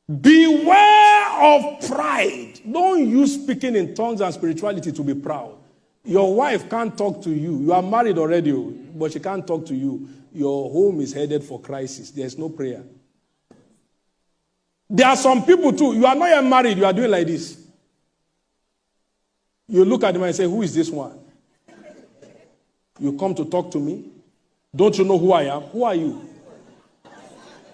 Beware of pride. Don't use speaking in tongues and spirituality to be proud. Your wife can't talk to you. You are married already, but she can't talk to you. Your home is headed for crisis. There's no prayer. There are some people too. You are not yet married. You are doing like this. You look at them and say, who is this one? You come to talk to me? Don't you know who I am? Who are you?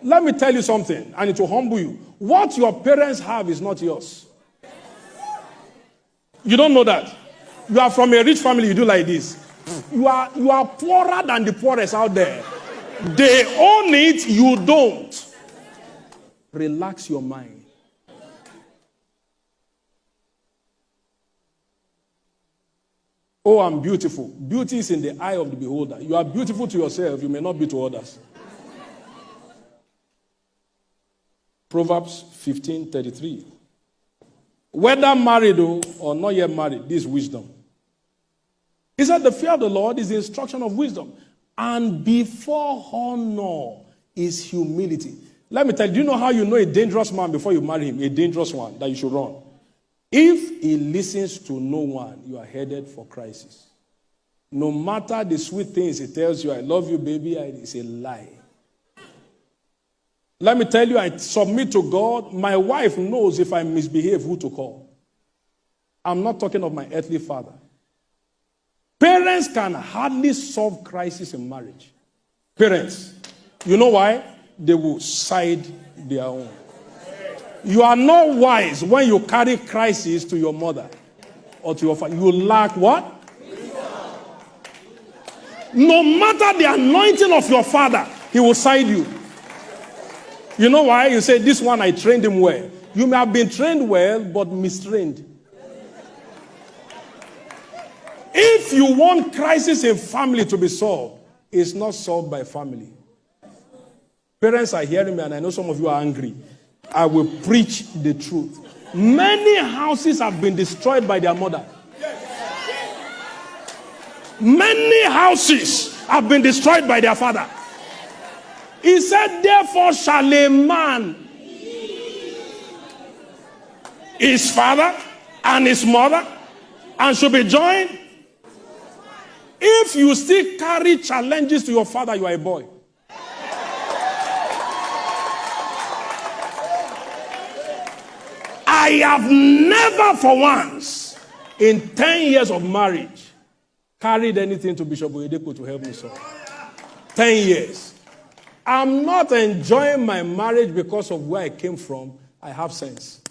Let me tell you something, and it will humble you. What your parents have is not yours. You don't know that. You are from a rich family, you do like this. You are poorer than the poorest out there. They own it, you don't. Relax your mind. Oh, I'm beautiful. Beauty is in the eye of the beholder. You are beautiful to yourself, you may not be to others. Proverbs 15:33. Whether married or not yet married, this is wisdom. He said the fear of the Lord is the instruction of wisdom. And before honor is humility. Let me tell you, do you know how you know a dangerous man before you marry him? A dangerous one that you should run. If he listens to no one, you are headed for crisis. No matter the sweet things he tells you, I love you, baby, it's a lie. Let me tell you, I submit to God. My wife knows if I misbehave, who to call. I'm not talking of my earthly father. Parents can hardly solve crisis in marriage. Parents. You know why? They will side their own. You are not wise when you carry crisis to your mother or to your father. You lack what? No matter the anointing of your father, he will side you. You know why? You say, this one I trained him well. You may have been trained well, but mistrained. If you want crisis in family to be solved, it's not solved by family. Parents are hearing me, and I know some of you are angry. I will preach the truth. Many houses have been destroyed by their mother. Many houses have been destroyed by their father. He said, therefore shall a man, his father and his mother, and should be joined. If you still carry challenges to your father, you are a boy. I have never for once, in 10 years of marriage, carried anything to Bishop Oyedepo to help me solve. 10 years. I'm not enjoying my marriage because of where I came from. I have sense.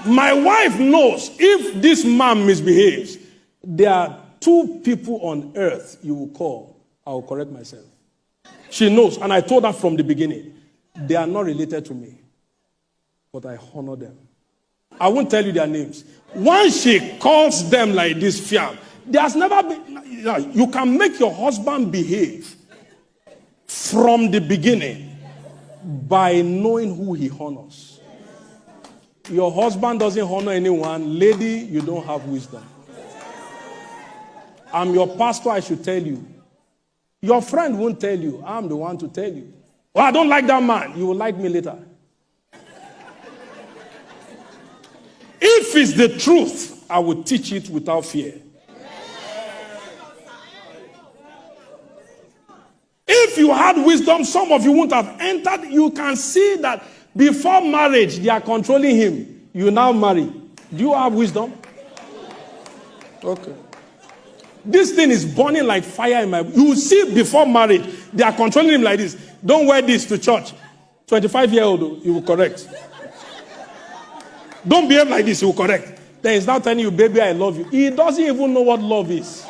My wife knows if this man misbehaves, there are 2 people on earth you will call. I will correct myself. She knows, and I told her from the beginning. They are not related to me, but I honor them. I won't tell you their names. Once she calls them like this, fiam, there's never been. You can make your husband behave from the beginning by knowing who he honors. Your husband doesn't honor anyone. Lady, you don't have wisdom. I'm your pastor, I should tell you. Your friend won't tell you. I'm the one to tell you. Oh, I don't like that man. You will like me later. If it's the truth, I will teach it without fear. If you had wisdom, some of you wouldn't have entered. You can see that before marriage, they are controlling him. You now marry. Do you have wisdom? Okay. This thing is burning like fire in my... You see before marriage, they are controlling him like this. Don't wear this to church. 25-year-old, you will correct. Don't behave like this, he will correct. Then he's now telling you, baby, I love you. He doesn't even know what love is.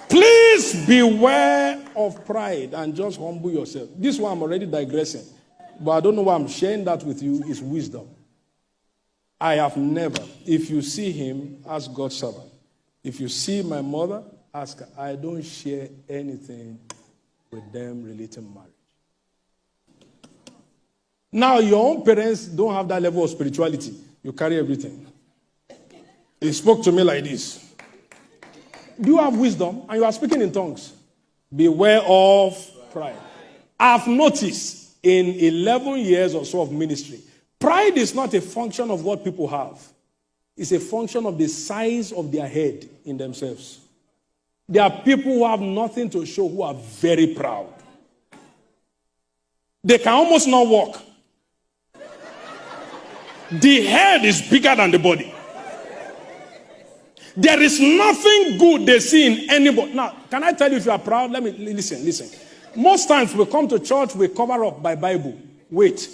Please beware of pride and just humble yourself. This one I'm already digressing. But I don't know why I'm sharing that with you. Is wisdom. I have never, if you see him, ask God's servant. If you see my mother, ask her. I don't share anything with them relating marriage. Now, your own parents don't have that level of spirituality. You carry everything. He spoke to me like this. Do you have wisdom? And you are speaking in tongues. Beware of pride. I've noticed in 11 years or so of ministry, pride is not a function of what people have. It's a function of the size of their head in themselves. There are people who have nothing to show who are very proud. They can almost not walk. The head is bigger than the body. There is nothing good they see in anybody. Now, can I tell you if you are proud? Let me listen. Most times we come to church, we cover up by Bible. Wait.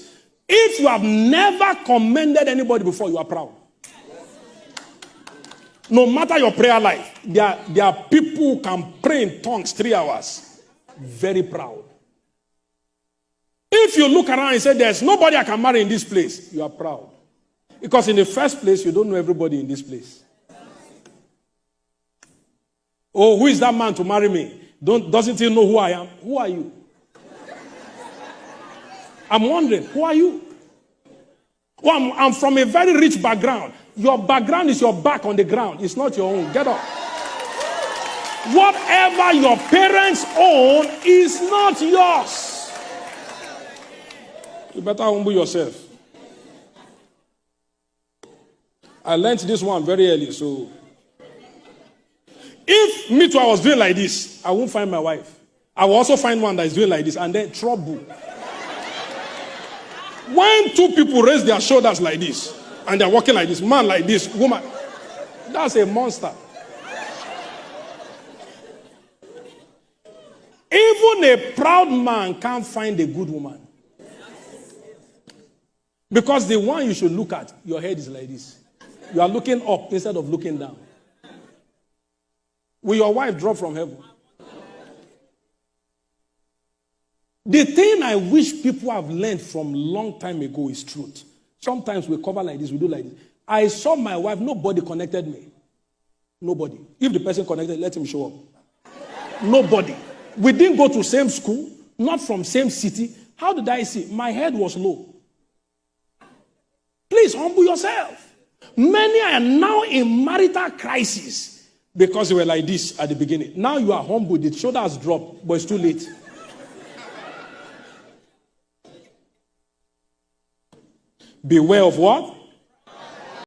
If you have never commended anybody before, you are proud. No matter your prayer life, there are people who can pray in tongues 3 hours. Very proud. If you look around and say, there's nobody I can marry in this place, you are proud. Because in the first place, you don't know everybody in this place. Oh, who is that man to marry me? Doesn't he know who I am? Who are you? I'm wondering, who are you? Well, I'm from a very rich background. Your background is your back on the ground. It's not your own. Get up. Whatever your parents own is not yours. You better humble yourself. I learned this one very early, so if me too I was doing like this, I won't find my wife. I will also find one that is doing like this, and then trouble. When two people raise their shoulders like this, and they're walking like this, man like this, woman, that's a monster. Even a proud man can't find a good woman. Because the one you should look at, your head is like this. You are looking up instead of looking down. Will your wife drop from heaven? The thing I wish people have learned from long time ago is truth. Sometimes we cover like this, we do like this. I saw my wife, nobody connected me. Nobody. If the person connected, let him show up. Nobody. We didn't go to same school, not from same city. How did I see? My head was low. Please humble yourself. Many are now in marital crisis because they were like this at the beginning. Now you are humble, the shoulder has dropped, but it's too late. Beware of what?